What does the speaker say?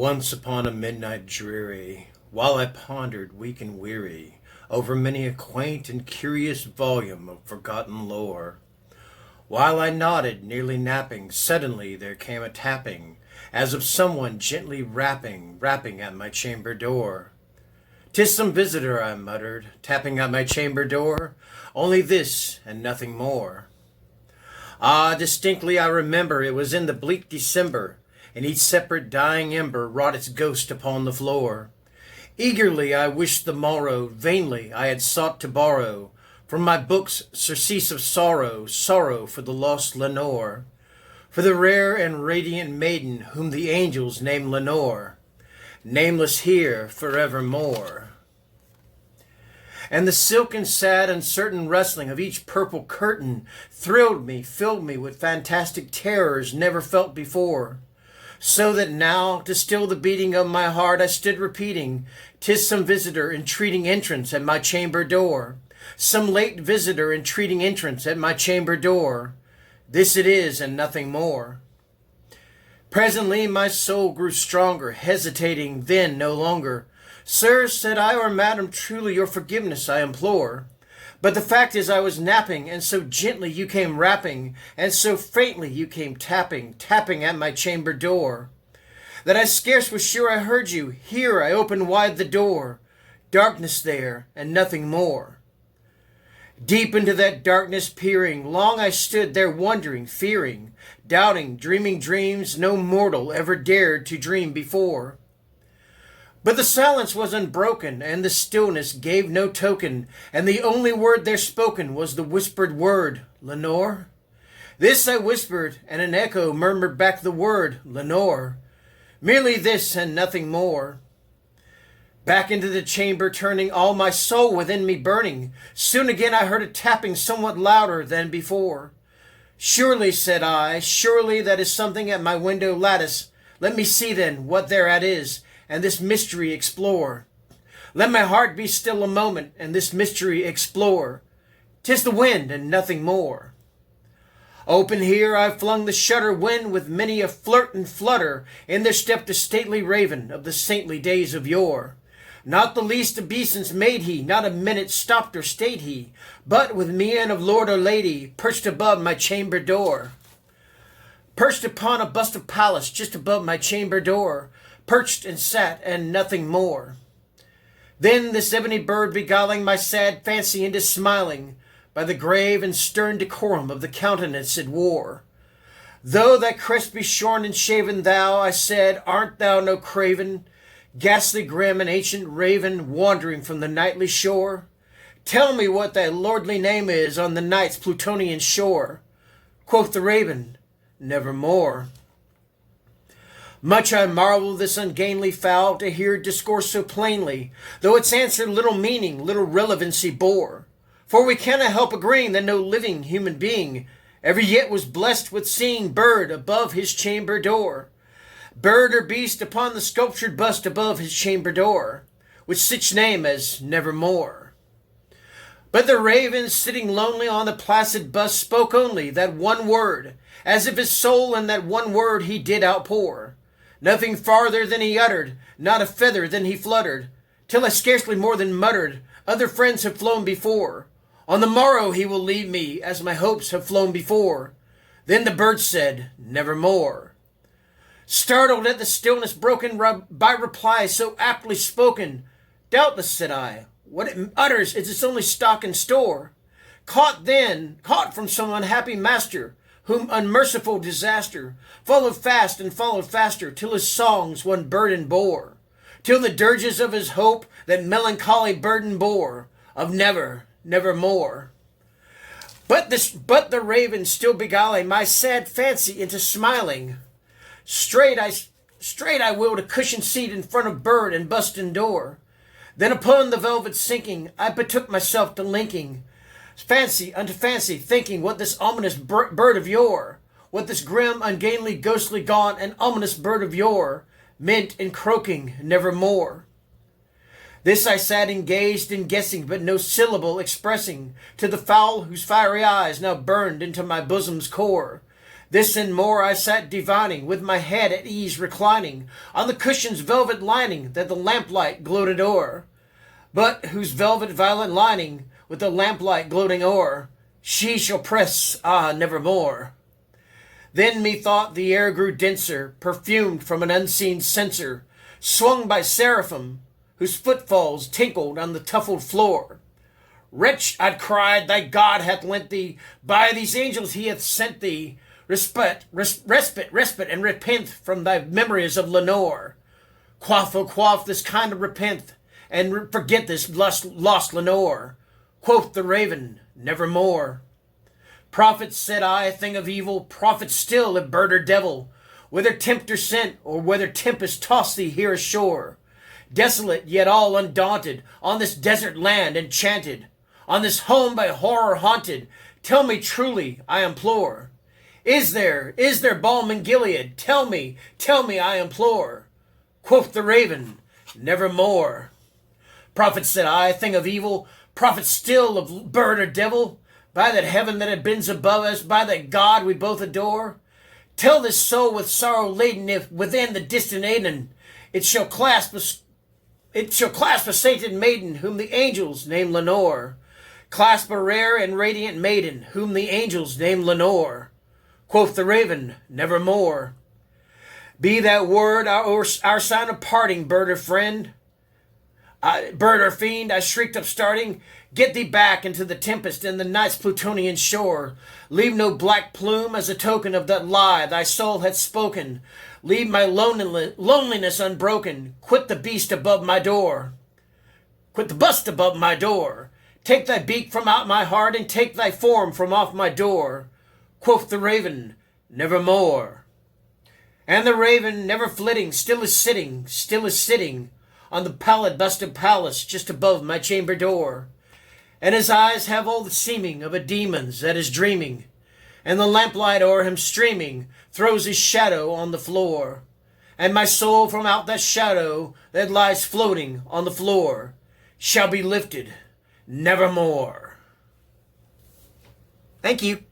Once upon a midnight dreary, while I pondered weak and weary over many a quaint and curious volume of forgotten lore, while I nodded, nearly napping, suddenly there came a tapping, as of someone gently rapping at my chamber door. "'Tis some visitor," I muttered, tapping at my chamber door, "only this and nothing more." Ah, distinctly I remember it was in the bleak December, and each separate dying ember wrought its ghost upon the floor. Eagerly I wished the morrow, vainly I had sought to borrow from my books surcease of sorrow, sorrow for the lost Lenore, for the rare and radiant maiden whom the angels name Lenore, nameless here forevermore. And the silken, sad, uncertain rustling of each purple curtain thrilled me, filled me with fantastic terrors never felt before. So that now, to still the beating of my heart, I stood repeating, "'Tis some visitor entreating entrance at my chamber door. Some late visitor entreating entrance at my chamber door. This it is and nothing more." Presently my soul grew stronger, hesitating then no longer. "Sir," said I, "or madam, truly your forgiveness I implore. But the fact is I was napping, and so gently you came rapping, and so faintly you came tapping at my chamber door, that I scarce was sure I heard you. Here I opened wide the door. Darkness there, and nothing more." Deep into that darkness peering, long I stood there wondering, fearing, doubting, dreaming dreams no mortal ever dared to dream before. But the silence was unbroken, and the stillness gave no token, and the only word there spoken was the whispered word, "Lenore?" This I whispered, and an echo murmured back the word, "Lenore." Merely this and nothing more. Back into the chamber turning, all my soul within me burning, soon again I heard a tapping somewhat louder than before. "Surely," said I, "surely that is something at my window lattice. Let me see then what thereat is, and this mystery explore. Let my heart be still a moment, and this mystery explore. 'Tis the wind and nothing more." Open here I flung the shutter, when with many a flirt and flutter in there stepped a stately raven of the saintly days of yore. Not the least obeisance made he, not a minute stopped or stayed he, but with mien of lord or lady perched above my chamber door. Perched upon a bust of Pallas just above my chamber door, perched and sat and nothing more. Then this ebony bird beguiling my sad fancy into smiling, by the grave and stern decorum of the countenance it wore. "Though thy crest be shorn and shaven, thou," I said, "art thou no craven, ghastly grim and ancient raven, wandering from the nightly shore? Tell me what thy lordly name is on the night's Plutonian shore." Quoth the raven, "Nevermore." Much I marvel this ungainly fowl to hear discourse so plainly, though its answer little meaning, little relevancy bore. For we cannot help agreeing that no living human being ever yet was blessed with seeing bird above his chamber door, bird or beast upon the sculptured bust above his chamber door, with such name as Nevermore. But the raven, sitting lonely on the placid bust, spoke only that one word, as if his soul in that one word he did outpour. Nothing farther than he uttered, not a feather than he fluttered, till I scarcely more than muttered, "Other friends have flown before. On the morrow he will leave me, as my hopes have flown before." Then the bird said, "Nevermore." Startled at the stillness broken by reply so aptly spoken, "Doubtless," said I, "what it utters is its only stock and store. Caught from some unhappy master, whom unmerciful disaster followed fast and followed faster, till his songs one burden bore, till the dirges of his hope that melancholy burden bore, of nevermore." But the raven still beguiling my sad fancy into smiling, straight I willed a cushioned seat in front of bird and bust and door. Then upon the velvet sinking, I betook myself to linking fancy unto fancy, thinking what this ominous bird of yore, what this grim, ungainly, ghostly, gaunt, and ominous bird of yore meant in croaking "Nevermore." This I sat and gazed and guessing, but no syllable expressing to the fowl whose fiery eyes now burned into my bosom's core. This and more I sat divining, with my head at ease reclining on the cushion's velvet lining that the lamplight gloated o'er, but whose velvet violet lining with the lamplight gloating o'er she shall press, nevermore. Then methought the air grew denser, perfumed from an unseen censer, swung by seraphim, whose footfalls tinkled on the tuffled floor. Wretch, I'd cried, thy God hath lent thee, by these angels he hath sent thee, respite, and repent from thy memories of Lenore. Quaff, oh quaff this kind of repent, and forget this lost Lenore. Quoth the raven, nevermore. Prophet, said I, a thing of evil, prophet still, if bird or devil, whether tempter sent, or whether tempest toss thee here ashore, desolate yet all undaunted, on this desert land enchanted, on this home by horror haunted, tell me truly, I implore. Is there balm in Gilead? Tell me, I implore. Quoth the raven, nevermore. Prophet, said I, thing of evil, prophet still of bird or devil, by that heaven that it bends above us, by that God we both adore, tell this soul with sorrow laden, if within the distant Aidenn it shall clasp a sainted maiden, whom the angels name Lenore. Clasp a rare and radiant maiden, whom the angels name Lenore. Quoth the raven, nevermore. Be that word our sign of parting, bird or friend. Bird or fiend, I shrieked upstarting, get thee back into the tempest and the night's Plutonian shore. Leave no black plume as a token of that lie thy soul hath spoken. Leave my loneliness unbroken. Quit the beast above my door. Quit the bust above my door. Take thy beak from out my heart, and take thy form from off my door. Quoth the raven, nevermore. And the raven, never flitting, still is sitting, on the pallid busted palace just above my chamber door. And his eyes have all the seeming of a demon's that is dreaming, and the lamplight o'er him streaming throws his shadow on the floor. And my soul from out that shadow that lies floating on the floor shall be lifted nevermore. Thank you.